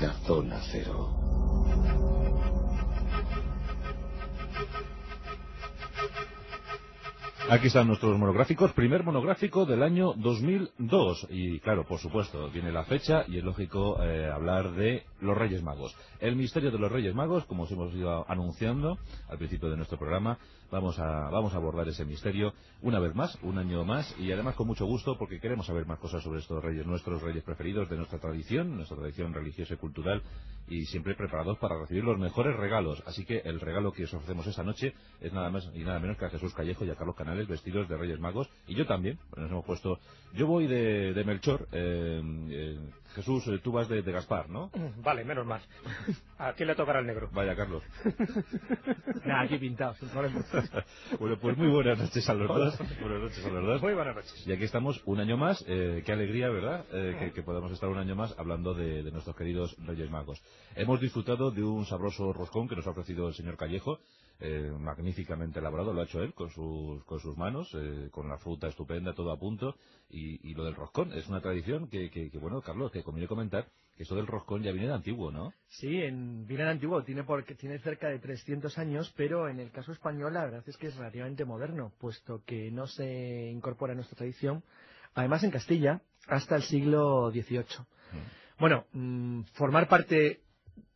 la zona cero. Aquí están nuestros monográficos, primer monográfico del año 2002 y claro, por supuesto, viene la fecha y es lógico hablar de los Reyes Magos. El misterio de los Reyes Magos, como os hemos ido anunciando al principio de nuestro programa, vamos a abordar ese misterio una vez más, un año más y además con mucho gusto porque queremos saber más cosas sobre estos reyes, nuestros reyes preferidos de nuestra tradición religiosa y cultural y siempre preparados para recibir los mejores regalos. Así que el regalo que os ofrecemos esta noche es nada más y nada menos que a Jesús Callejo y a Carlos Canales vestidos de Reyes Magos y yo también, nos hemos puesto, yo voy de Melchor, Jesús, tú vas de Gaspar, ¿no? Vale, menos mal. ¿A quién le tocará el negro? Vaya, Carlos. Nada, aquí pintado, sin problema. Bueno, pues muy buenas noches a los dos. Buenas noches a los dos. Muy buenas noches. Y aquí estamos un año más. Qué alegría, ¿verdad? Que podamos estar un año más hablando de nuestros queridos Reyes Magos. Hemos disfrutado de un sabroso roscón que nos ha ofrecido el señor Callejo. Magníficamente elaborado, lo ha hecho él con sus manos, con la fruta estupenda, todo a punto. Y lo del roscón es una tradición que bueno, Carlos, que conviene comentar que esto del roscón ya viene de antiguo, ¿no? Sí, viene de antiguo, tiene cerca de 300 años, pero en el caso español la verdad es que es relativamente moderno, puesto que no se incorpora en nuestra tradición, además en Castilla, hasta el siglo XVIII. Bueno, formar parte,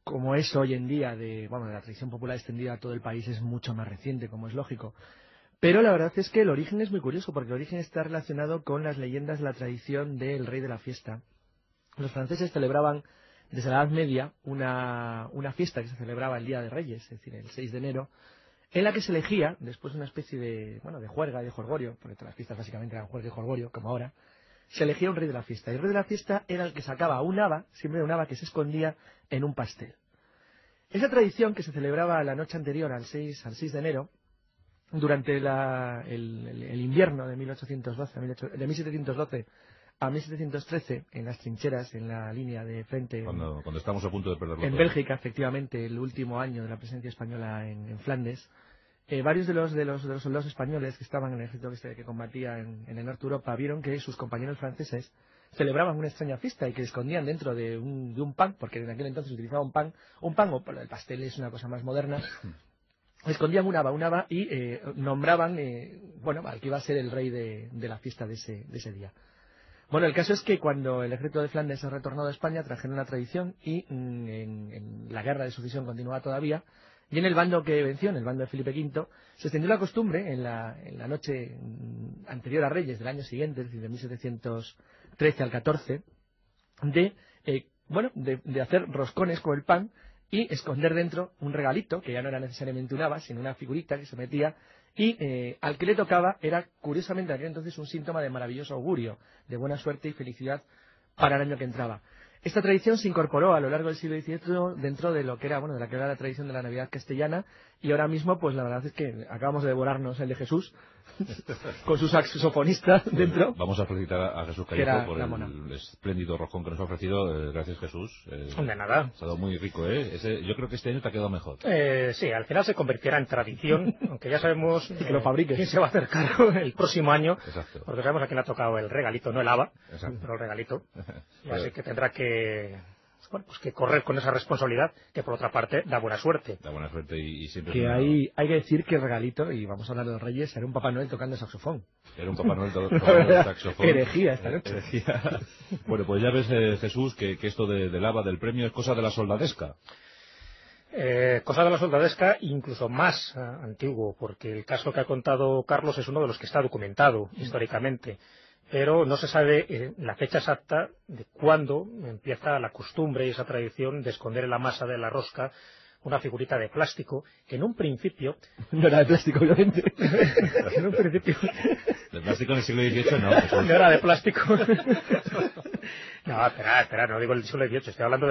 como es hoy en día, de la tradición popular extendida a todo el país es mucho más reciente, como es lógico. Pero la verdad es que el origen es muy curioso, porque el origen está relacionado con las leyendas de la tradición del rey de la fiesta. Los franceses celebraban desde la Edad Media una fiesta que se celebraba el Día de Reyes, es decir, el 6 de enero, en la que se elegía, después de una especie de juerga, de jolgorio, porque todas las fiestas básicamente eran juerga y jolgorio, como ahora, se elegía un rey de la fiesta. Y el rey de la fiesta era el que sacaba un haba, siempre un haba que se escondía en un pastel. Esa tradición que se celebraba la noche anterior al 6 de enero, durante el invierno de 1712 a 1713, en las trincheras, en la línea de frente... Cuando estamos a punto de perderlo en todo. Bélgica, efectivamente, el último año de la presencia española en Flandes, varios de los soldados españoles que estaban en el ejército que combatía en el norte de Europa vieron que sus compañeros franceses celebraban una extraña fiesta y que escondían dentro de un pan, porque en aquel entonces utilizaba un pan o el pastel es una cosa más moderna, escondían un haba y nombraban al que iba a ser el rey de la fiesta de ese día. Bueno, el caso es que cuando el ejército de Flandes se retornó de España trajeron una tradición y en la guerra de sucesión continuaba todavía y en el bando que venció, en el bando de Felipe V, se extendió la costumbre en la noche anterior a Reyes del año siguiente, es decir, de 1713 al 14, de hacer roscones con el pan y esconder dentro un regalito, que ya no era necesariamente un haba, sino una figurita que se metía y al que le tocaba era, curiosamente, en aquel entonces un síntoma de maravilloso augurio, de buena suerte y felicidad para el año que entraba. Esta tradición se incorporó a lo largo del siglo XVIII dentro de lo que era, de la que era la tradición de la Navidad castellana y ahora mismo, pues la verdad es que acabamos de devorarnos el de Jesús con su saxofonista dentro. Vamos a felicitar a Jesús Callejo por el espléndido roscón que nos ha ofrecido. Gracias, Jesús. De nada. Ha estado muy rico, ¿eh? Yo creo que este año te ha quedado mejor. Sí, al final se convertirá en tradición, aunque ya sabemos que lo fabriques. Quién se va a hacer cargo el próximo año. Exacto. Porque sabemos a quién le ha tocado el regalito, no el haba, Exacto. pero el regalito. Y así que tendrá que correr con esa responsabilidad, que por otra parte da buena suerte. Da buena suerte y siempre... Que hay que decir que el regalito, y vamos a hablar de los Reyes, era un Papá Noel tocando saxofón. Era un Papá Noel tocando el saxofón. Herejía esta noche. Herejía. Bueno, pues ya ves, Jesús, que esto del haba, del premio, es cosa de la soldadesca. Cosa de la soldadesca incluso más antiguo, porque el caso que ha contado Carlos es uno de los que está documentado históricamente. Pero no se sabe la fecha exacta de cuándo empieza la costumbre y esa tradición de esconder en la masa de la rosca una figurita de plástico que en un principio... No era de plástico, obviamente. En un principio... De plástico en el siglo XVIII no. No era de plástico. No, espera, no digo el siglo XVIII, estoy hablando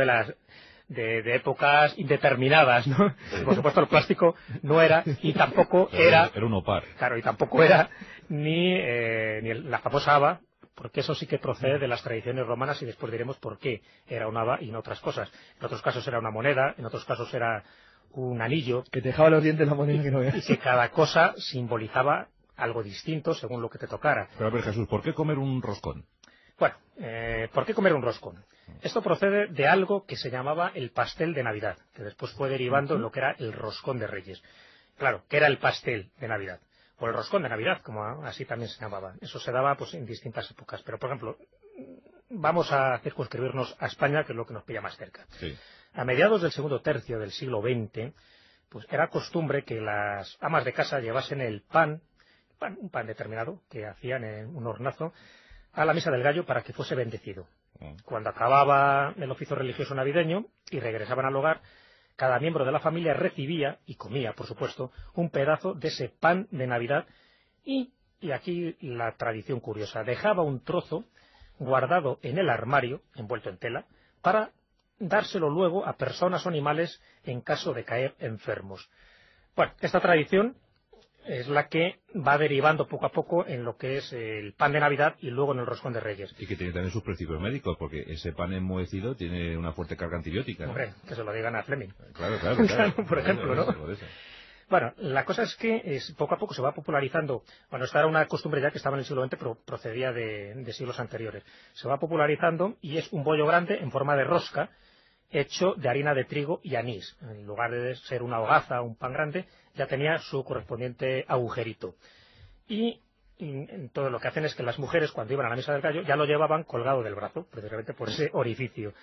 de épocas indeterminadas, ¿no? Por supuesto el plástico no era y tampoco era... Era un opar. Claro, y tampoco era ni la famosa haba, porque eso sí que procede de las tradiciones romanas y después diremos por qué era un haba y no otras cosas. En otros casos era una moneda, en otros casos era un anillo. Que te dejaba los dientes la moneda que no veas. Y que cada cosa simbolizaba algo distinto según lo que te tocara. Pero a ver, Jesús, ¿por qué comer un roscón? Bueno, ¿por qué comer un roscón? Esto procede de algo que se llamaba el pastel de Navidad, que después fue derivando en lo que era el roscón de Reyes. Claro, ¿qué era el pastel de Navidad? O el roscón de Navidad, como así también se llamaba. Eso se daba pues en distintas épocas. Pero, por ejemplo, vamos a circunscribirnos a España, que es lo que nos pilla más cerca. Sí. A mediados del segundo tercio del siglo XX, pues era costumbre que las amas de casa llevasen el pan, un pan determinado, que hacían en un hornazo, a la misa del gallo para que fuese bendecido. Cuando acababa el oficio religioso navideño y regresaban al hogar, cada miembro de la familia recibía, y comía, por supuesto, un pedazo de ese pan de Navidad y aquí la tradición curiosa, dejaba un trozo guardado en el armario, envuelto en tela, para dárselo luego a personas o animales en caso de caer enfermos. Bueno, esta tradición es la que va derivando poco a poco en lo que es el pan de Navidad y luego en el roscón de Reyes. Y que tiene también sus principios médicos, porque ese pan enmohecido tiene una fuerte carga antibiótica, ¿no? Hombre, que se lo digan a Fleming. Claro. Por ejemplo, ¿no? Por eso. Bueno, la cosa es que poco a poco se va popularizando. Bueno, esta era una costumbre ya que estaba en el siglo XX, pero procedía de siglos anteriores. Se va popularizando y es un bollo grande en forma de rosca, hecho de harina de trigo y anís. En lugar de ser una hogaza o un pan grande, ya tenía su correspondiente agujerito. Y todo lo que hacen es que las mujeres, cuando iban a la misa del gallo, ya lo llevaban colgado del brazo, precisamente por ese orificio,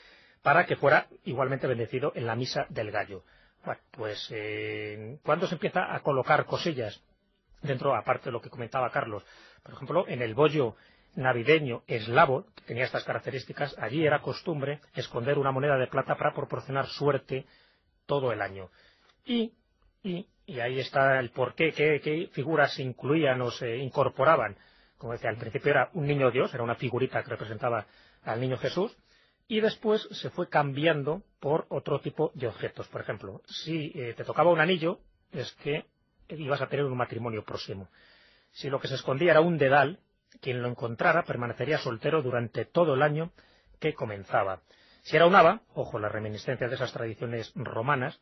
para que fuera igualmente bendecido en la misa del gallo. Bueno, pues cuando se empieza a colocar cosillas dentro, aparte de lo que comentaba Carlos, por ejemplo, en el bollo navideño eslavo, que tenía estas características, allí era costumbre esconder una moneda de plata para proporcionar suerte todo el año. Y ahí está el porqué, qué figuras se incluían o se incorporaban. Como decía, al principio era un niño Dios, era una figurita que representaba al niño Jesús, y después se fue cambiando por otro tipo de objetos. Por ejemplo, si te tocaba un anillo, es que ibas a tener un matrimonio próximo. Si lo que se escondía era un dedal, quien lo encontrara permanecería soltero durante todo el año que comenzaba. Si era un haba, ojo, la reminiscencia de esas tradiciones romanas,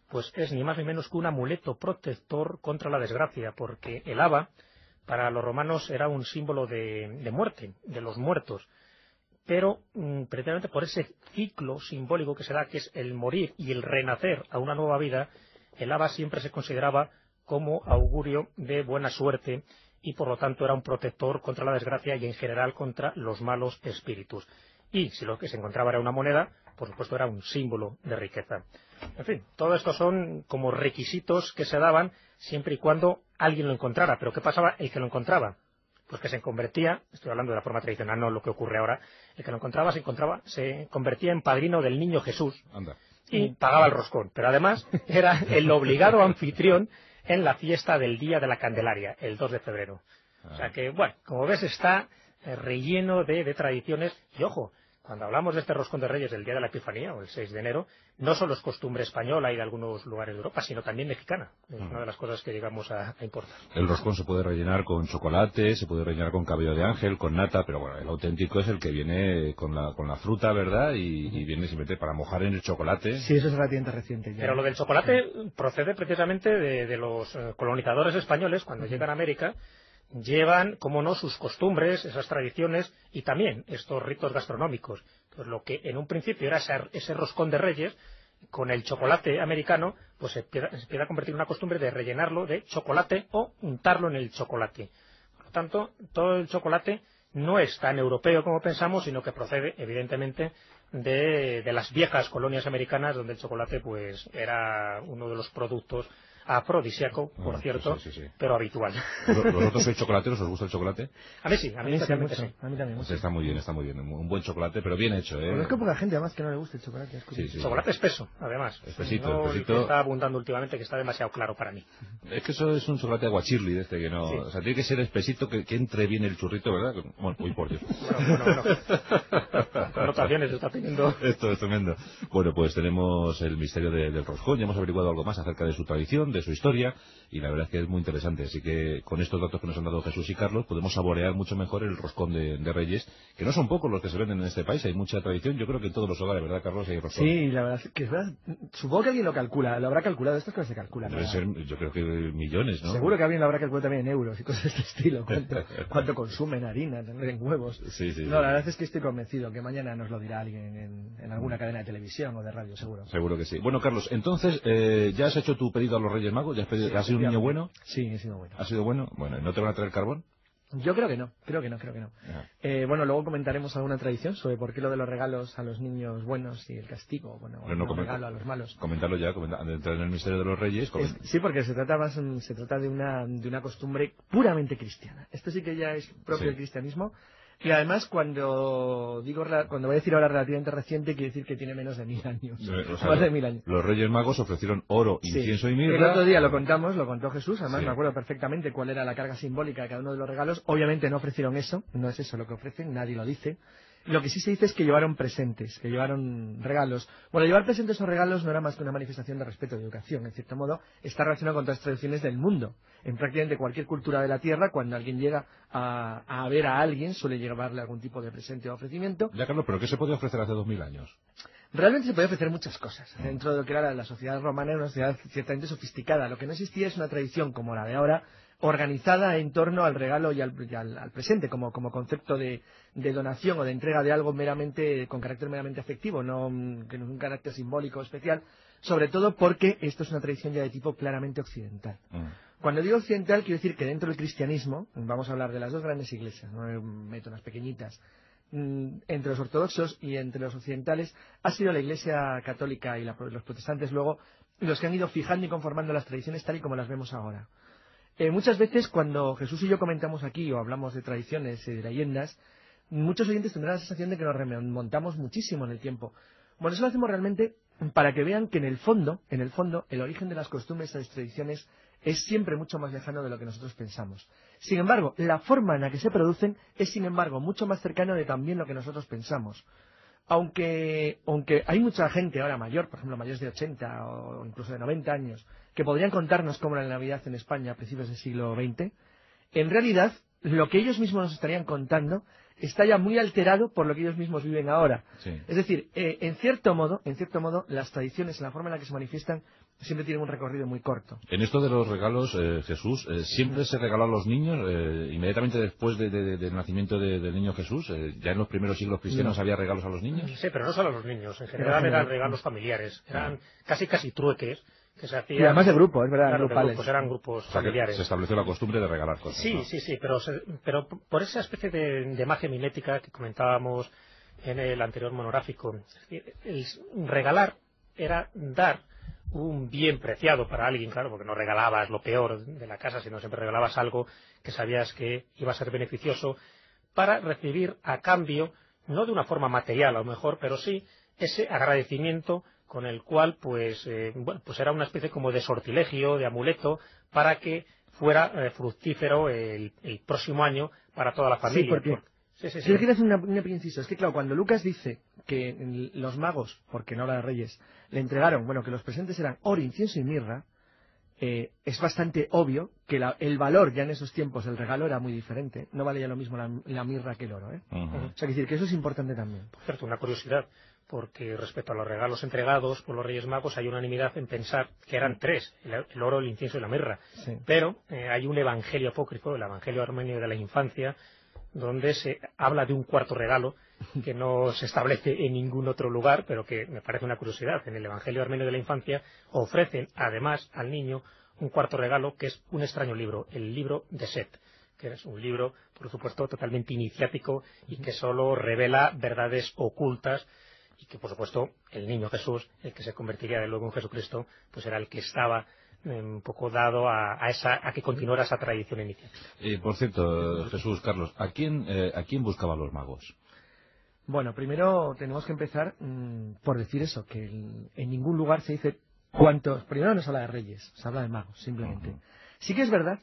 pues es ni más ni menos que un amuleto protector contra la desgracia, porque el haba para los romanos era un símbolo de muerte, de los muertos. Pero precisamente por ese ciclo simbólico que se da, que es el morir y el renacer a una nueva vida, el haba siempre se consideraba como augurio de buena suerte y por lo tanto era un protector contra la desgracia y en general contra los malos espíritus. Y si lo que se encontraba era una moneda, por supuesto era un símbolo de riqueza. En fin, todo esto son como requisitos que se daban siempre y cuando alguien lo encontrara. Pero ¿qué pasaba el que lo encontraba? Pues que se convertía, estoy hablando de la forma tradicional, no lo que ocurre ahora, el que lo encontraba se convertía en padrino del niño Jesús. Anda. Y pagaba el roscón. Pero además era el obligado anfitrión en la fiesta del Día de la Candelaria, el 2 de febrero. O sea que, bueno, como ves, está relleno de tradiciones. Y ojo, cuando hablamos de este roscón de Reyes del Día de la Epifanía, o el 6 de enero, no solo es costumbre española y de algunos lugares de Europa, sino también mexicana. Es una de las cosas que llegamos a importar. El roscón se puede rellenar con chocolate, se puede rellenar con cabello de ángel, con nata, pero bueno, el auténtico es el que viene con la fruta, ¿verdad? Y viene simplemente para mojar en el chocolate. Sí, eso es relativamente reciente ya. Pero lo del chocolate procede precisamente de los colonizadores españoles, cuando llegan a América, llevan, como no, sus costumbres, esas tradiciones y también estos ritos gastronómicos. Pues lo que en un principio era ese roscón de Reyes, con el chocolate americano, pues se empieza a convertir en una costumbre de rellenarlo de chocolate o untarlo en el chocolate. Por lo tanto, todo el chocolate no es tan europeo como pensamos, sino que procede, evidentemente, de las viejas colonias americanas, donde el chocolate pues era uno de los productos afrodisíaco, por cierto, sí. pero habitual. ¿Vosotros sois chocolateros? ¿Os gusta el chocolate? A mí sí, a mí especialmente sí. A mí también. Pues está muy bien. Un buen chocolate, pero bien hecho, ¿eh? Pero es que poca gente además que no le gusta el chocolate. Sí. Chocolate espeso, además. Espesito. No el que está abundando últimamente, que está demasiado claro para mí. Es que eso es un chocolate aguachirli de este que no... Sí. O sea, tiene que ser espesito, que entre bien el churrito, ¿verdad? Bueno, uy, por Dios. Bueno. Connotaciones está teniendo. Esto es tremendo. Bueno, pues tenemos el misterio del roscón. Ya hemos averiguado algo más acerca de su tradición, de su historia, y la verdad es que es muy interesante. Así que con estos datos que nos han dado Jesús y Carlos podemos saborear mucho mejor el roscón de Reyes, que no son pocos los que se venden en este país, hay mucha tradición. Yo creo que en todos los hogares, ¿verdad, Carlos? Hay roscón. Sí, la verdad es que es verdad. Supongo que alguien lo calcula, lo habrá calculado. Estas cosas se calculan. Deben ser, yo creo que millones, ¿no? Seguro que alguien lo habrá calculado también en euros y cosas de este estilo. Cuánto consumen harina, en huevos. Sí, sí, no, la verdad es que estoy convencido que mañana nos lo dirá alguien en alguna cadena de televisión o de radio, seguro. Seguro que sí. Bueno, Carlos, entonces, ¿ya has hecho tu pedido a los Reyes Magos? ¿Has sido un niño bueno? Sí, he sido bueno. ¿Has sido bueno? Bueno, ¿no te van a traer carbón? Yo creo que no. Bueno, luego comentaremos alguna tradición sobre por qué lo de los regalos a los niños buenos y el castigo, el regalo a los malos. Comentarlo ya, de entrar en el misterio de los Reyes. Sí, porque se trata de una costumbre puramente cristiana. Esto sí que ya es propio del cristianismo. Y además, cuando voy a decir ahora relativamente reciente, quiere decir que tiene menos de 1000 años. Más de 1000 años. Los Reyes Magos ofrecieron oro, incienso y mirra. El otro día lo contó Jesús, además me acuerdo perfectamente cuál era la carga simbólica de cada uno de los regalos. Obviamente no ofrecieron eso, no es eso lo que ofrecen, nadie lo dice. Lo que sí se dice es que llevaron presentes, que llevaron regalos. Bueno, llevar presentes o regalos no era más que una manifestación de respeto y educación. En cierto modo, está relacionado con otras tradiciones del mundo. En prácticamente cualquier cultura de la Tierra, cuando alguien llega a ver a alguien, suele llevarle algún tipo de presente o ofrecimiento. Ya, Carlos, ¿pero qué se podía ofrecer hace 2000 años? Realmente se podía ofrecer muchas cosas. Dentro de lo que era la sociedad romana, era una sociedad ciertamente sofisticada. Lo que no existía es una tradición como la de ahora, organizada en torno al regalo y al presente, como concepto de donación o de entrega de algo con carácter meramente afectivo, no que no es un carácter simbólico especial, sobre todo porque esto es una tradición ya de tipo claramente occidental. Cuando digo occidental, quiero decir que dentro del cristianismo, vamos a hablar de las dos grandes iglesias, no meto unas pequeñitas, entre los ortodoxos y entre los occidentales, ha sido la Iglesia católica y los protestantes luego los que han ido fijando y conformando las tradiciones tal y como las vemos ahora. Muchas veces cuando Jesús y yo comentamos aquí o hablamos de tradiciones y de leyendas, muchos oyentes tendrán la sensación de que nos remontamos muchísimo en el tiempo. Bueno, eso lo hacemos realmente para que vean que en el fondo, el origen de las costumbres y las tradiciones es siempre mucho más lejano de lo que nosotros pensamos. Sin embargo, la forma en la que se producen es, sin embargo, mucho más cercano de también lo que nosotros pensamos. Aunque hay mucha gente ahora mayor, por ejemplo mayores de 80 o incluso de 90 años, que podrían contarnos cómo era la Navidad en España a principios del siglo XX, en realidad lo que ellos mismos nos estarían contando está ya muy alterado por lo que ellos mismos viven ahora. Sí. Es decir, en cierto modo, las tradiciones, la forma en la que se manifiestan, siempre tienen un recorrido muy corto. En esto de los regalos, Jesús, ¿siempre se regaló a los niños inmediatamente después del nacimiento del niño Jesús? ¿Ya en los primeros siglos cristianos había regalos a los niños? Sí, pero no solo a los niños. En general eran regalos familiares. Eran casi trueques que se hacían. Y además de grupo, es verdad, claro, grupales. Eran grupos familiares. Se estableció la costumbre de regalar cosas. Sí, ¿no? sí, pero por esa especie de magia mimética que comentábamos en el anterior monográfico. Es decir, el regalar era dar un bien preciado para alguien, claro, porque no regalabas lo peor de la casa, sino siempre regalabas algo que sabías que iba a ser beneficioso para recibir a cambio, no de una forma material a lo mejor, pero sí ese agradecimiento con el cual pues era una especie como de sortilegio, de amuleto, para que fuera fructífero el próximo año para toda la familia. Sí, porque Sí. Yo quiero hacer un pequeño inciso. Es que, claro, cuando Lucas dice que los magos, porque no habla de reyes, le entregaron, que los presentes eran oro, incienso y mirra, es bastante obvio que el valor ya en esos tiempos del regalo era muy diferente. No vale ya lo mismo la mirra que el oro, ¿eh? Uh-huh. O sea, decir que eso es importante también. Por cierto, una curiosidad, porque respecto a los regalos entregados por los Reyes Magos hay unanimidad en pensar que eran tres, el oro, el incienso y la mirra. Sí. Pero hay un evangelio apócrifo, el Evangelio Armenio de la Infancia, donde se habla de un cuarto regalo que no se establece en ningún otro lugar, pero que me parece una curiosidad. En el Evangelio Armenio de la Infancia ofrecen además al niño un cuarto regalo que es un extraño libro, el libro de Set, que es un libro, por supuesto, totalmente iniciático y que solo revela verdades ocultas, y que, por supuesto, el niño Jesús, el que se convertiría de luego en Jesucristo, pues era el que estaba un poco dado a que continuara esa tradición inicial. Por cierto, Jesús, Carlos, ¿a quién buscaban los magos? Bueno, primero tenemos que empezar por decir eso, que en ningún lugar se dice cuántos. Primero no se habla de reyes, se habla de magos, simplemente. Uh-huh. Sí que es verdad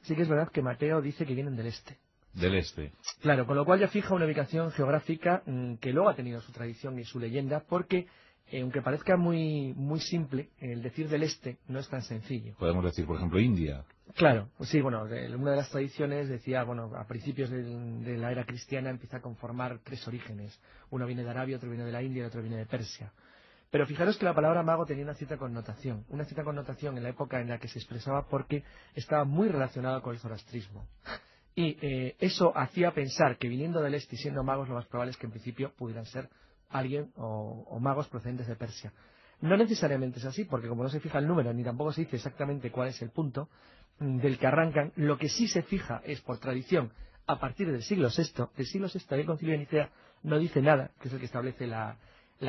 que Mateo dice que vienen del este. Del este. Claro, con lo cual ya fija una ubicación geográfica que luego ha tenido su tradición y su leyenda, porque aunque parezca muy simple, el decir del este no es tan sencillo. Podemos decir, por ejemplo, India. Claro, sí, bueno, una de las tradiciones decía, bueno, a principios de la era cristiana empieza a conformar 3 orígenes. Uno viene de Arabia, otro viene de la India y otro viene de Persia. Pero fijaros que la palabra mago tenía una cierta connotación en la época en la que se expresaba porque estaba muy relacionado con el zoroastrismo. Y eso hacía pensar que viniendo del este y siendo magos, lo más probable es que en principio pudieran ser alguien o magos procedentes de Persia. No necesariamente es así, porque como no se fija el número, ni tampoco se dice exactamente cuál es el punto del que arrancan, lo que sí se fija es, por tradición, a partir del siglo VI. El siglo VI del Concilio de Nicea no dice nada, que es el que establece la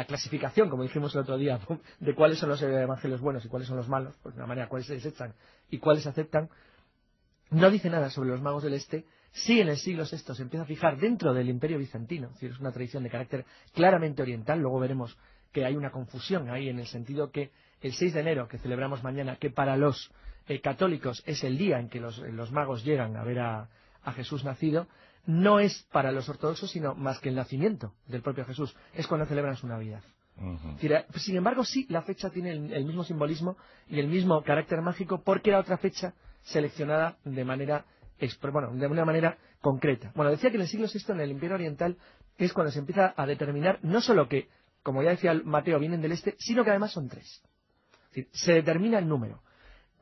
clasificación, como dijimos el otro día, de cuáles son los evangelios buenos y cuáles son los malos, pues de una manera cuáles se desechan y cuáles se aceptan. No dice nada sobre los magos del este. Sí, en el siglo VI se empieza a fijar dentro del Imperio Bizantino, es decir, es una tradición de carácter claramente oriental. Luego veremos que hay una confusión ahí en el sentido que el 6 de enero, que celebramos mañana, que para los católicos es el día en que los magos llegan a ver a Jesús nacido, no es para los ortodoxos sino más que el nacimiento del propio Jesús, es cuando celebran su Navidad. Sin embargo, sí, la fecha tiene el mismo simbolismo y el mismo carácter mágico porque era otra fecha seleccionada de una manera concreta. Bueno, decía que en el siglo VI, en el Imperio Oriental, es cuando se empieza a determinar no solo que, como ya decía Mateo, vienen del este, sino que además son 3. Es decir, se determina el número.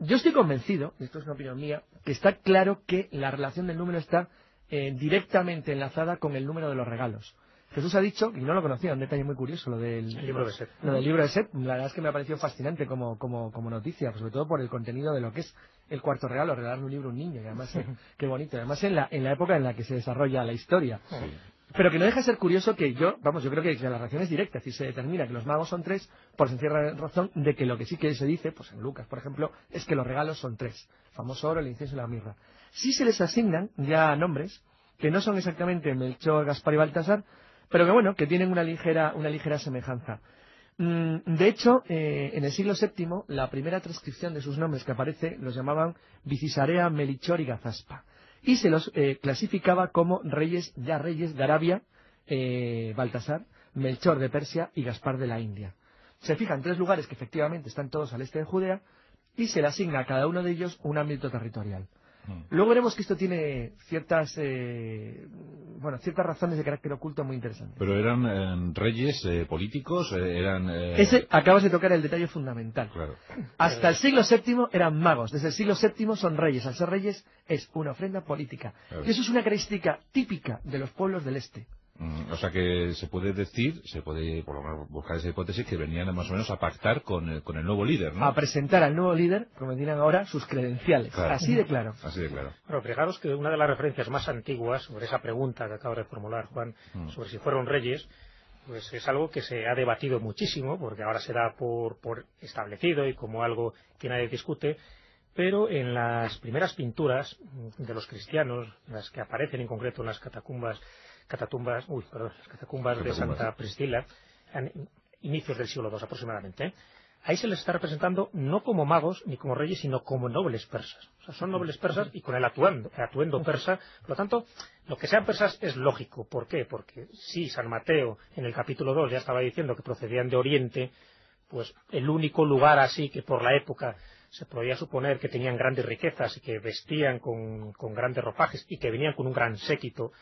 Yo estoy convencido, esto es una opinión mía, que está claro que la relación del número está directamente enlazada con el número de los regalos. Jesús ha dicho, y no lo conocía, un detalle muy curioso, lo del libro de Set. Lo del libro de Set, la verdad es que me ha parecido fascinante como noticia, sobre todo por el contenido de lo que es el cuarto regalo, regalarle un libro a un niño, y además, qué bonito, además en la época en la que se desarrolla la historia. Sí. Pero que no deja de ser curioso que yo creo que la relación es directa, es decir, se determina que los magos son 3 por sencilla razón de que lo que sí que se dice, pues en Lucas, por ejemplo, es que los regalos son 3, el famoso oro, el incienso y la mirra. Sí se les asignan ya nombres, que no son exactamente Melchor, Gaspar y Baltasar, pero que bueno, que tienen una ligera semejanza. De hecho, en el siglo VII, la primera transcripción de sus nombres que aparece los llamaban Bicisarea, Melichor y Gazaspa. Y se los clasificaba como reyes de Arabia, Baltasar, Melchor de Persia y Gaspar de la India. Se fijan 3 lugares que efectivamente están todos al este de Judea y se le asigna a cada uno de ellos un ámbito territorial. Luego veremos que esto tiene ciertas razones de carácter oculto muy interesantes. Pero eran reyes políticos, Acabas de tocar el detalle fundamental. Claro. Hasta el siglo VII eran magos, desde el siglo VII son reyes. Al ser reyes es una ofrenda política. Claro. Y eso es una característica típica de los pueblos del este. O sea que se puede por lo menos buscar esa hipótesis, que venían más o menos a pactar con el nuevo líder, ¿no? A presentar al nuevo líder, como dirán ahora, sus credenciales. Claro. Así de claro. Bueno, fijaros que una de las referencias más antiguas sobre esa pregunta que acaba de formular Juan, sobre si fueron reyes, pues es algo que se ha debatido muchísimo, porque ahora se da por establecido y como algo que nadie discute, pero en las primeras pinturas de los cristianos, las que aparecen en concreto en las catacumbas de Santa Priscila, inicios del siglo II aproximadamente, ahí se les está representando no como magos ni como reyes, sino como nobles persas. O sea, son nobles persas y con el atuendo persa. Por lo tanto, lo que sean persas es lógico. ¿Por qué? Porque si San Mateo en el capítulo 2 ya estaba diciendo que procedían de Oriente, pues el único lugar así que por la época se podía suponer que tenían grandes riquezas y que vestían con grandes ropajes y que venían con un gran séquito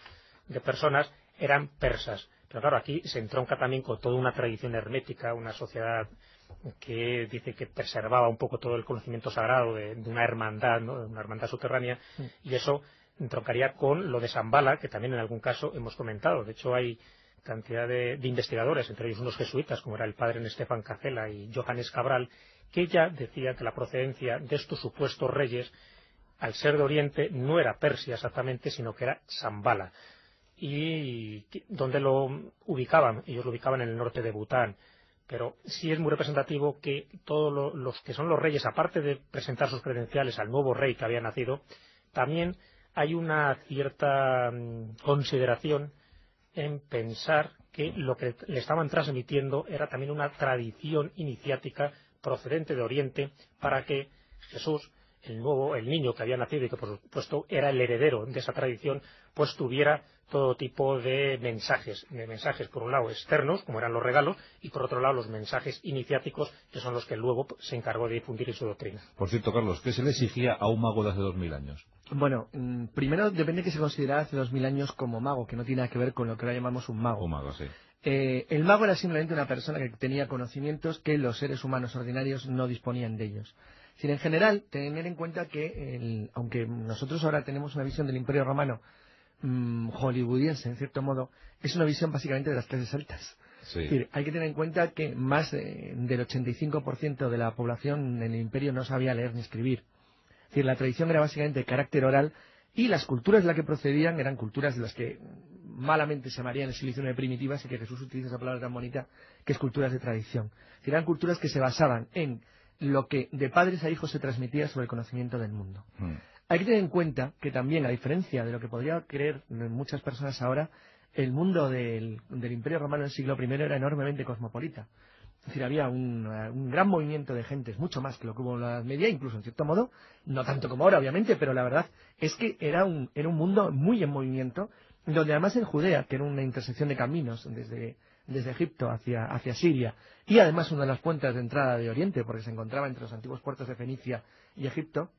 de personas, eran persas. Pero claro, aquí se entronca también con toda una tradición hermética, una sociedad que dice que preservaba un poco todo el conocimiento sagrado de una hermandad, ¿no? Una hermandad subterránea, y eso entroncaría con lo de Shambhala, que también en algún caso hemos comentado. De hecho, hay cantidad de investigadores, entre ellos unos jesuitas, como era el padre Estefan Cacela y Johannes Cabral, que ya decían que la procedencia de estos supuestos reyes, al ser de Oriente, no era Persia exactamente, sino que era Shambhala. Y donde lo ubicaban, ellos lo ubicaban en el norte de Bután. Pero sí es muy representativo que todos los que son los reyes, aparte de presentar sus credenciales al nuevo rey que había nacido, también hay una cierta consideración en pensar que lo que le estaban transmitiendo era también una tradición iniciática procedente de Oriente para que Jesús, el niño que había nacido y que por supuesto era el heredero de esa tradición, pues tuviera todo tipo de mensajes por un lado externos, como eran los regalos, y por otro lado los mensajes iniciáticos, que son los que luego se encargó de difundir en su doctrina. Por cierto, Carlos, ¿qué se le exigía a un mago de hace 2000 años? Bueno, primero depende de que se considerara hace 2000 años como mago, que no tiene nada que ver con lo que ahora llamamos un mago. Un mago, sí. El mago era simplemente una persona que tenía conocimientos que los seres humanos ordinarios no disponían de ellos. En general, tener en cuenta que, aunque nosotros ahora tenemos una visión del Imperio Romano hollywoodiense, en cierto modo, es una visión básicamente de las clases altas. Sí. Es decir, hay que tener en cuenta que más del 85% de la población en el Imperio no sabía leer ni escribir. Es decir, la tradición era básicamente de carácter oral y las culturas de las que procedían eran culturas de las que malamente se llamarían en civilizaciones primitivas, y que Jesús utiliza esa palabra tan bonita, que es culturas de tradición. Es decir, eran culturas que se basaban en lo que de padres a hijos se transmitía sobre el conocimiento del mundo. Hay que tener en cuenta que también, a diferencia de lo que podría creer muchas personas ahora, el mundo del Imperio Romano del siglo I era enormemente cosmopolita. Es decir, había un gran movimiento de gentes, mucho más que lo que hubo en la Edad Media, incluso en cierto modo, no tanto como ahora, obviamente, pero la verdad es que era un mundo muy en movimiento, donde además en Judea, que era una intersección de caminos desde Egipto hacia Siria, y además una de las puertas de entrada de Oriente, porque se encontraba entre los antiguos puertos de Fenicia y Egipto,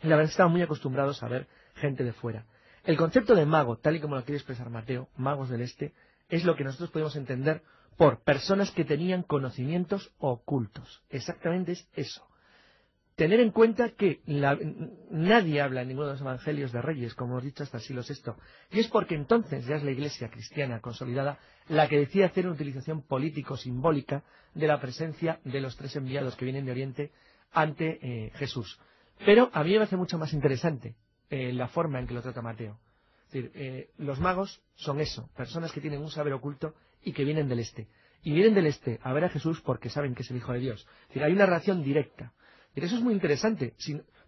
la verdad estaban muy acostumbrados a ver gente de fuera. El concepto de mago, tal y como lo quiere expresar Mateo, magos del Este, es lo que nosotros podemos entender por personas que tenían conocimientos ocultos. Exactamente es eso. Tener en cuenta que nadie habla en ninguno de los evangelios de Reyes, como hemos dicho, hasta el siglo VI. Y es porque entonces ya es la Iglesia cristiana consolidada la que decide hacer una utilización político-simbólica de la presencia de los 3 enviados que vienen de Oriente ante Jesús. Pero a mí me parece mucho más interesante la forma en que lo trata Mateo. Es decir, los magos son eso, personas que tienen un saber oculto y que vienen del Este. Y vienen del Este a ver a Jesús porque saben que es el Hijo de Dios. Es decir, hay una relación directa. Y eso es muy interesante,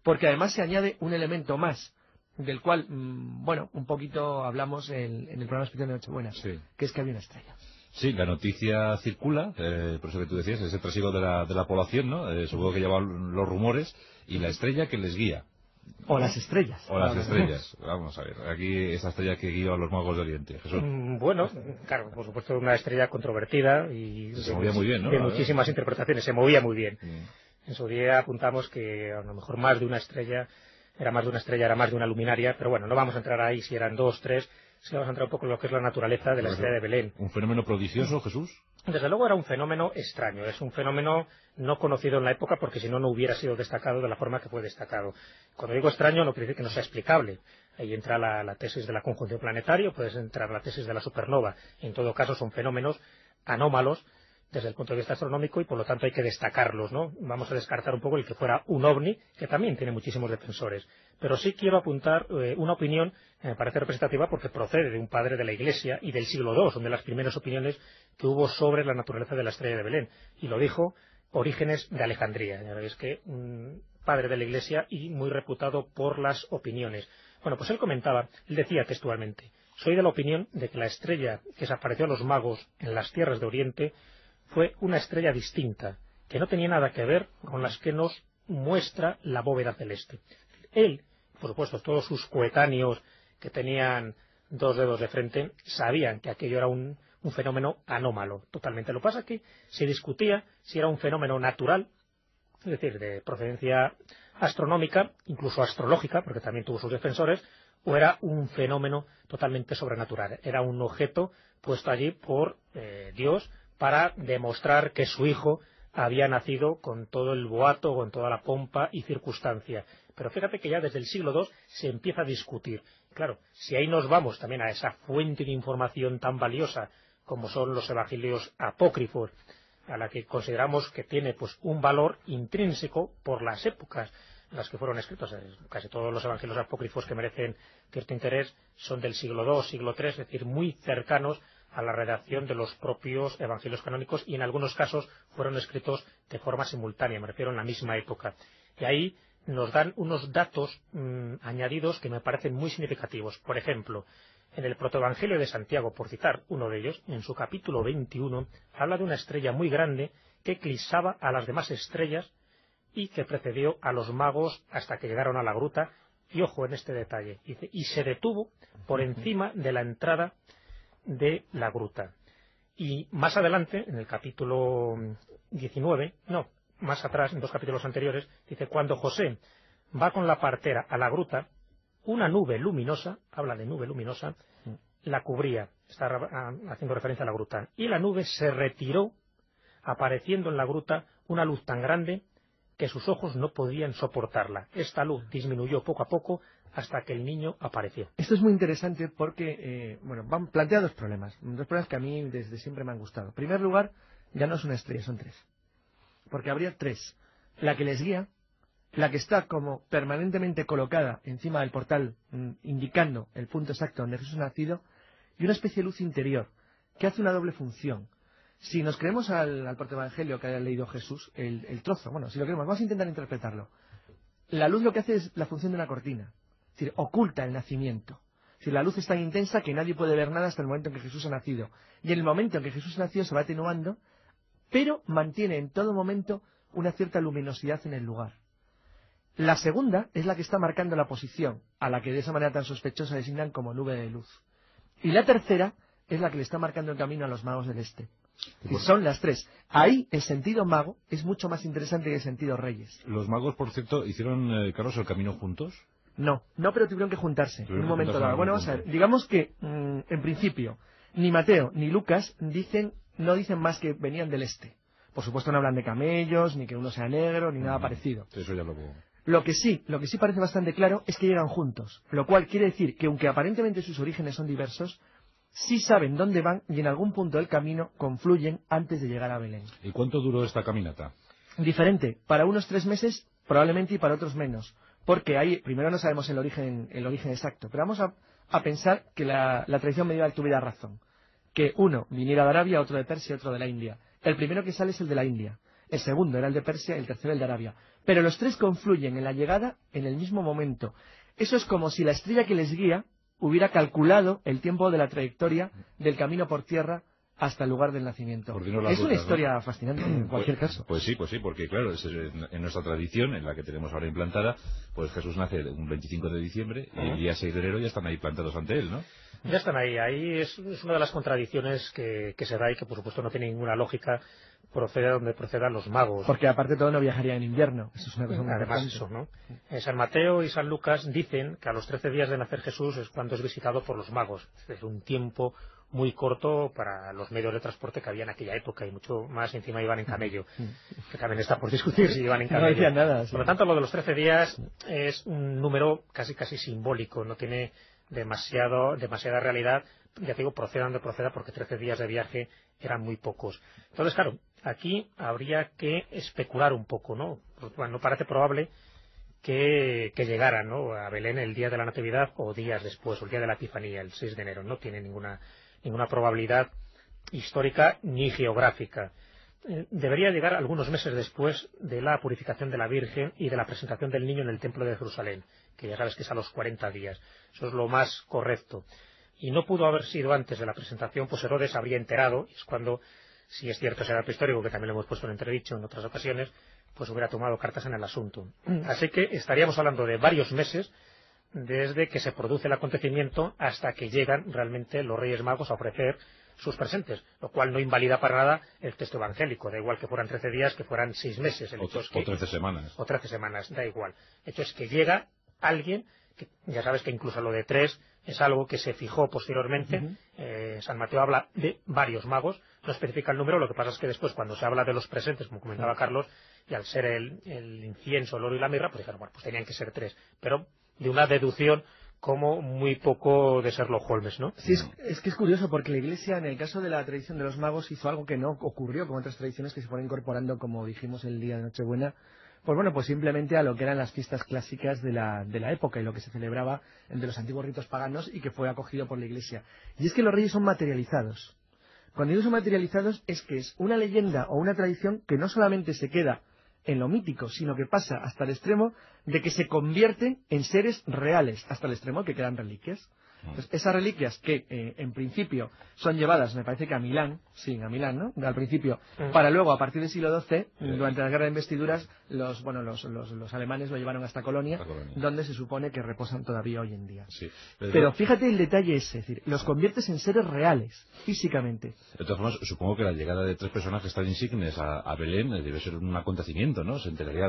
porque además se añade un elemento más, del cual, bueno, un poquito hablamos en el programa especial de Nochebuena, sí, que es que había una estrella. Sí, la noticia circula, por eso que tú decías, ese trasiego de la población, ¿no? Supongo que llevan los rumores y la estrella que les guía. O las estrellas. O las estrellas. Vamos a ver, aquí esa estrella que guía a los magos de Oriente. Jesús. Bueno, claro, por supuesto una estrella controvertida y se movía muy bien, ¿no? De muchísimas interpretaciones, se movía muy bien. Mm. En su día apuntamos que a lo mejor más de una estrella, era más de una luminaria, pero bueno, no vamos a entrar ahí si eran 2, 3, si vamos a entrar un poco en lo que es la naturaleza de la estrella de Belén. ¿Un fenómeno prodigioso, Jesús? Desde luego era un fenómeno extraño, es un fenómeno no conocido en la época porque si no, no hubiera sido destacado de la forma que fue destacado. Cuando digo extraño no quiere decir que no sea explicable. Ahí entra la tesis de la conjunción planetaria, puede entrar la tesis de la supernova. En todo caso son fenómenos anómalos desde el punto de vista astronómico y por lo tanto hay que destacarlos, ¿no? Vamos a descartar un poco el que fuera un ovni, que también tiene muchísimos defensores. Pero sí quiero apuntar una opinión que me parece representativa porque procede de un padre de la Iglesia y del siglo II, son de las primeras opiniones que hubo sobre la naturaleza de la estrella de Belén. Y lo dijo Orígenes de Alejandría. Ya veis que un padre de la Iglesia y muy reputado por las opiniones. Bueno, pues él decía textualmente: soy de la opinión de que la estrella que se apareció a los magos en las tierras de Oriente fue una estrella distinta, que no tenía nada que ver con las que nos muestra la bóveda celeste. Él, por supuesto, todos sus coetáneos que tenían 2 dedos de frente, sabían que aquello era un fenómeno anómalo, totalmente. Lo que pasa es que se discutía si era un fenómeno natural, es decir, de procedencia astronómica, incluso astrológica, porque también tuvo sus defensores, o era un fenómeno totalmente sobrenatural. Era un objeto puesto allí por Dios para demostrar que su hijo había nacido con todo el boato, con toda la pompa y circunstancia. Pero fíjate que ya desde el siglo II se empieza a discutir. Claro, si ahí nos vamos también a esa fuente de información tan valiosa como son los evangelios apócrifos, a la que consideramos que tiene pues un valor intrínseco por las épocas en las que fueron escritos. Casi todos los evangelios apócrifos que merecen cierto interés son del siglo II, siglo III, es decir, muy cercanos a la redacción de los propios evangelios canónicos y en algunos casos fueron escritos de forma simultánea, me refiero en la misma época. Y ahí nos dan unos datos añadidos que me parecen muy significativos. Por ejemplo, en el protoevangelio de Santiago, por citar uno de ellos, en su capítulo 21, habla de una estrella muy grande que eclipsaba a las demás estrellas y que precedió a los magos hasta que llegaron a la gruta Y ojo en este detalle, dice, y se detuvo por encima de la entrada de la gruta. Y más adelante, en el capítulo 19, no, más atrás, en 2 capítulos anteriores, dice, cuando José va con la partera a la gruta, una nube luminosa, habla de nube luminosa, la cubría, está haciendo referencia a la gruta, y la nube se retiró, apareciendo en la gruta una luz tan grande que sus ojos no podían soportarla. Esta luz disminuyó poco a poco hasta que el niño apareció. Esto es muy interesante porque, plantea 2 problemas. 2 problemas que a mí desde siempre me han gustado. En primer lugar, ya no es una estrella, son 3. Porque habría 3. La que les guía, la que está como permanentemente colocada encima del portal, indicando el punto exacto donde Jesús ha nacido, y una especie de luz interior, que hace una doble función. Si nos creemos al protoevangelio que haya leído Jesús, el trozo, si lo queremos, vamos a intentar interpretarlo. La luz lo que hace es la función de una cortina, es decir, oculta el nacimiento. Es decir, la luz es tan intensa que nadie puede ver nada hasta el momento en que Jesús ha nacido. Y en el momento en que Jesús ha nacido se va atenuando, pero mantiene en todo momento una cierta luminosidad en el lugar. La segunda es la que está marcando la posición, a la que de esa manera tan sospechosa designan como nube de luz. Y la tercera es la que le está marcando el camino a los magos del este. Y son las 3. Ahí el sentido mago es mucho más interesante que el sentido reyes. Los magos, por cierto, hicieron, Carlos, el camino juntos. No, pero tuvieron que juntarse en un momento dado. Bueno, vamos a ver. Digamos que, en principio, ni Mateo ni Lucas no dicen más que venían del este. Por supuesto no hablan de camellos, ni que uno sea negro, ni nada parecido. Eso ya lo veo. Lo que sí parece bastante claro es que llegan juntos, lo cual quiere decir que aunque aparentemente sus orígenes son diversos, sí saben dónde van y en algún punto del camino confluyen antes de llegar a Belén. ¿Y cuánto duró esta caminata? Diferente, para unos 3 meses probablemente y para otros menos, porque ahí primero no sabemos el origen exacto, pero vamos a pensar que la tradición medieval tuviera razón, que uno viniera de Arabia, otro de Persia y otro de la India. El primero que sale es el de la India, el segundo era el de Persia y el tercero el de Arabia, pero los 3 confluyen en la llegada en el mismo momento. Eso es como si la estrella que les guía hubiera calculado el tiempo de la trayectoria del camino por tierra hasta el lugar del nacimiento. Es una historia fascinante en cualquier caso. Pues sí, porque claro, en nuestra tradición, en la que tenemos ahora implantada, pues Jesús nace un 25 de diciembre y el día 6 de enero ya están ahí plantados ante él, ¿no? Ya están ahí. Ahí es una de las contradicciones que se da y que por supuesto no tiene ninguna lógica, proceda donde procedan los magos. Porque aparte de todo no viajaría en invierno. Eso es una cosa muy Además eso, ¿no? San Mateo y San Lucas dicen que a los 13 días de nacer Jesús es cuando es visitado por los magos. Es un tiempo muy corto para los medios de transporte que había en aquella época y mucho más encima iban en camello, que también está por discutir si iban en camello. No decían nada. Sí. Por lo tanto, lo de los 13 días es un número casi simbólico, no tiene demasiada realidad. Ya te digo, proceda donde proceda, porque 13 días de viaje eran muy pocos. Entonces, claro, aquí habría que especular un poco, ¿no? Pues, bueno, no parece probable que llegaran, ¿no?, a Belén el día de la Natividad o días después, o el día de la Epifanía, el 6 de enero. No tiene ninguna probabilidad histórica ni geográfica. Debería llegar algunos meses después de la purificación de la Virgen y de la presentación del niño en el Templo de Jerusalén, que ya sabes que es a los 40 días. Eso es lo más correcto. Y no pudo haber sido antes de la presentación, pues Herodes habría enterado, y es cuando, si es cierto ese dato histórico, que también lo hemos puesto en entredicho en otras ocasiones, pues hubiera tomado cartas en el asunto. Así que estaríamos hablando de varios meses desde que se produce el acontecimiento hasta que llegan realmente los Reyes Magos a ofrecer sus presentes, lo cual no invalida para nada el texto evangélico, da igual que fueran 13 días, que fueran 6 meses. O 13 semanas. O 13 semanas, da igual. El hecho es que llega alguien, que ya sabes que incluso lo de 3 es algo que se fijó posteriormente. San Mateo habla de varios magos, no especifica el número, lo que pasa es que después cuando se habla de los presentes, como comentaba Carlos, y al ser el incienso, el oro y la mirra, pues dijeron, bueno, pues tenían que ser 3, pero de una deducción como muy poco de Sherlock Holmes, ¿no? Sí, es que es curioso, porque la Iglesia, en el caso de la tradición de los magos, hizo algo que no ocurrió con otras tradiciones que se fueron incorporando, como dijimos el día de Nochebuena, pues simplemente a lo que eran las fiestas clásicas de la época y lo que se celebraba entre los antiguos ritos paganos y que fue acogido por la Iglesia. Y es que los reyes son materializados. Cuando digo son materializados es que es una leyenda o una tradición que no solamente se queda en lo mítico, sino que pasa hasta el extremo de que se convierten en seres reales, hasta el extremo que quedan reliquias. Entonces, esas reliquias que en principio son llevadas, me parece que a Milán, a Milán, ¿no? Al principio, para luego, a partir del siglo XII, durante la guerra de investiduras, los alemanes lo llevaron hasta Colonia, donde se supone que reposan todavía hoy en día. Sí. Pero fíjate el detalle ese, es decir, los conviertes en seres reales, físicamente. De todas formas, supongo que la llegada de 3 personajes tan insignes a Belén debe ser un acontecimiento, ¿no? Se enteraría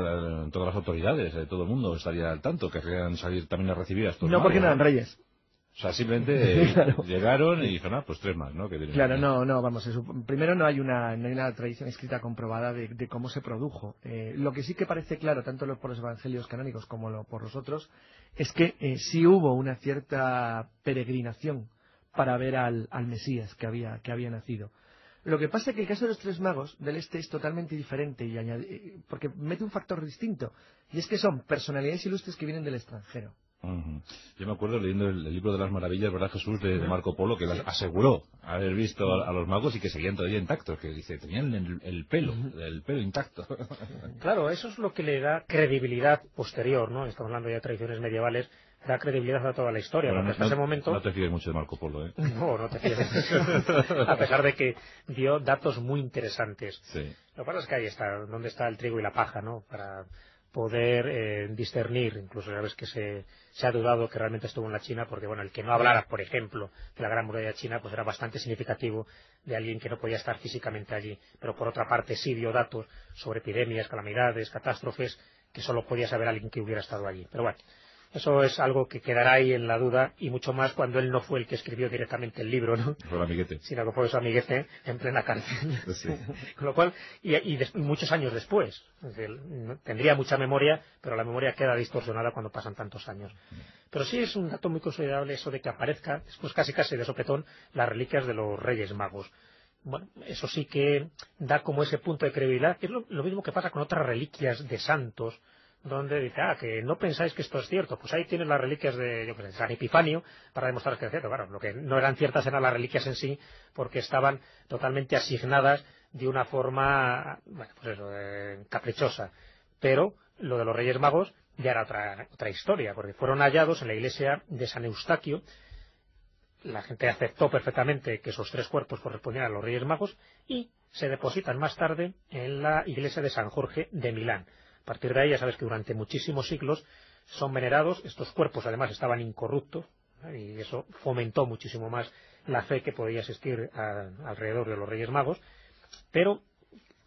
todas las autoridades, todo el mundo estaría al tanto, querrían salir también a recibir a estos No, magos, porque no eran reyes. O sea, simplemente Claro. llegaron y dijeron, pues 3 más, ¿no? Claro, no, vamos, primero no hay una tradición escrita comprobada de cómo se produjo. Lo que sí que parece claro, tanto por los evangelios canónicos como por los otros, es que sí hubo una cierta peregrinación para ver al Mesías que había nacido. Lo que pasa es que el caso de los 3 magos del Este es totalmente diferente porque mete un factor distinto, y es que son personalidades ilustres que vienen del extranjero. Yo me acuerdo leyendo el libro de las maravillas, ¿verdad, Jesús? De Marco Polo, que aseguró haber visto a los magos y que seguían todavía intactos, que dice, tenían el pelo intacto. Claro, eso es lo que le da credibilidad posterior, ¿no? Estamos hablando ya de tradiciones medievales, da credibilidad a toda la historia, porque hasta ese momento... No te fíes mucho de Marco Polo, ¿eh? No te fíes mucho, a pesar de que dio datos muy interesantes. Sí. Lo que pasa es que ahí está, donde está el trigo y la paja, ¿no? Para poder discernir, incluso sabes que se ha dudado que realmente estuvo en la China, porque bueno, el que no hablara, por ejemplo, de la Gran Muralla China, pues era bastante significativo de alguien que no podía estar físicamente allí, pero por otra parte sí dio datos sobre epidemias, calamidades, catástrofes, que solo podía saber alguien que hubiera estado allí. Pero bueno, eso es algo que quedará ahí en la duda, y mucho más cuando él no fue el que escribió directamente el libro, ¿no? Fue el amiguete. Sino que fue su amiguete en plena cárcel. Sí. Con lo cual, y muchos años después. Es decir, tendría mucha memoria, pero la memoria queda distorsionada cuando pasan tantos años. Pero sí es un dato muy considerable eso de que aparezca, después casi de sopetón, las reliquias de los Reyes Magos. Bueno, eso sí que da como ese punto de credibilidad. Es lo mismo que pasa con otras reliquias de santos, donde dice, que no pensáis que esto es cierto, pues ahí tienes las reliquias de San Epifanio para demostrar que es cierto. Claro, lo que no eran ciertas eran las reliquias en sí, porque estaban totalmente asignadas de una forma, bueno, pues eso, caprichosa. Pero lo de los Reyes Magos ya era otra historia, porque fueron hallados en la iglesia de San Eustaquio. La gente aceptó perfectamente que esos 3 cuerpos correspondían a los Reyes Magos y se depositan más tarde en la iglesia de San Jorge de Milán. A partir de ahí ya sabes que durante muchísimos siglos son venerados. Estos cuerpos además estaban incorruptos, ¿no? Y eso fomentó muchísimo más la fe que podía existir alrededor de los Reyes Magos. Pero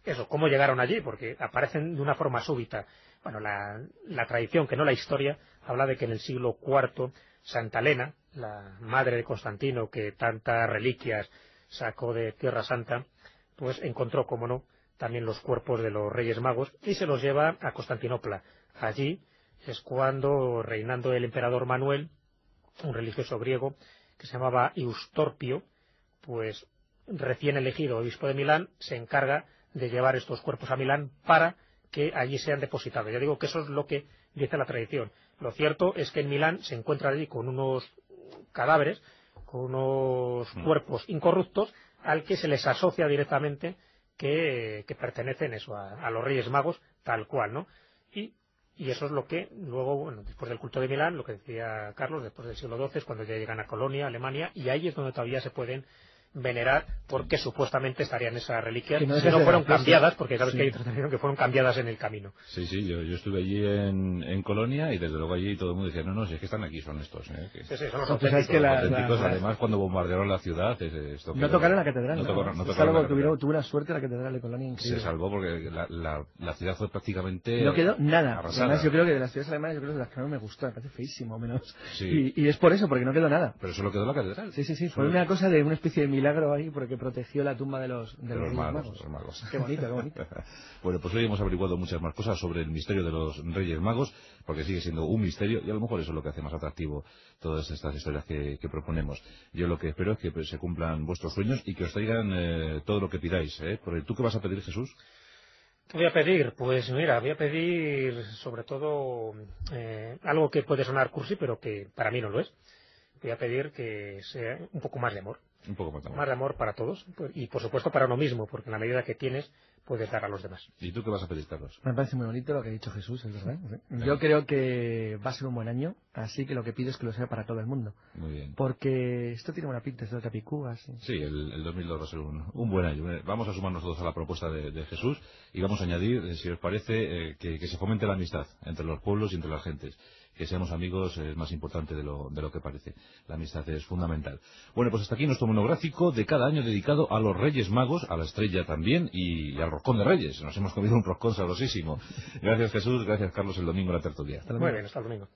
eso, ¿cómo llegaron allí? Porque aparecen de una forma súbita. Bueno, la tradición, que no la historia, habla de que en el siglo IV Santa Elena, la madre de Constantino, que tantas reliquias sacó de Tierra Santa, pues encontró, como no, también los cuerpos de los Reyes Magos y se los lleva a Constantinopla. Allí es cuando, reinando el emperador Manuel, un religioso griego que se llamaba Eustorpio, pues recién elegido obispo de Milán, se encarga de llevar estos cuerpos a Milán para que allí sean depositados. Ya digo que eso es lo que dice la tradición. Lo cierto es que en Milán se encuentra allí con unos cadáveres, con unos cuerpos incorruptos, al que se les asocia directamente que pertenecen eso a los Reyes Magos, tal cual, ¿no? Y eso es lo que luego, bueno, después del culto de Milán, lo que decía Carlos, después del siglo XII, es cuando ya llegan a Colonia, Alemania, y ahí es donde todavía se pueden venerar, porque supuestamente estarían esas reliquias, no si no fueron cambiadas, porque sabes sí, que hay otra tradición que fueron cambiadas en el camino. Sí, yo estuve allí en Colonia, y desde luego allí todo el mundo decía, no, si es que están aquí, son estos. Sí, son los auténticos. auténticos. Además, cuando bombardearon la ciudad... No tocaron la catedral. No tocaron tuvo una suerte la catedral de Colonia increíble. Se salvó porque la ciudad fue prácticamente... No quedó nada. Arrasada. Además, yo creo que de las ciudades alemanas, yo creo que de las que no me gustó, me parece feísimo, menos. Sí. Y es por eso, porque no quedó nada. Pero solo quedó la catedral. Sí, fue una cosa de una especie de milagro ahí, porque protegió la tumba de los magos. Qué bonito, qué bonito. Bueno, pues hoy hemos averiguado muchas más cosas sobre el misterio de los Reyes Magos, porque sigue siendo un misterio, y a lo mejor eso es lo que hace más atractivo todas estas historias que proponemos. Yo lo que espero es que se cumplan vuestros sueños y que os traigan todo lo que pidáis. Porque ¿tú qué vas a pedir, Jesús? ¿Qué voy a pedir? Pues mira, voy a pedir sobre todo algo que puede sonar cursi, pero que para mí no lo es. Voy a pedir que sea un poco más de amor. Un poco más de amor. Más de amor para todos, y por supuesto para uno mismo, porque en la medida que tienes, puedes dar a los demás. ¿Y tú qué vas a pedir, Carlos? Me parece muy bonito lo que ha dicho Jesús, es verdad. Sí. Yo creo que va a ser un buen año, así que lo que pido es que lo sea para todo el mundo. Muy bien. Porque esto tiene buena pinta, esto de Capicúa. Sí, el 2002 va a ser un buen año. Vamos a sumarnos todos a la propuesta de Jesús y vamos a añadir, si os parece, que se fomente la amistad entre los pueblos y entre las gentes. Que seamos amigos es más importante de lo que parece. La amistad es fundamental. Bueno, pues hasta aquí nuestro monográfico de cada año dedicado a los Reyes Magos, a la estrella también y al roscón de Reyes. Nos hemos comido un roscón sabrosísimo. Gracias, Jesús. Gracias, Carlos, el domingo en la tertulia. Muy bien, hasta el domingo.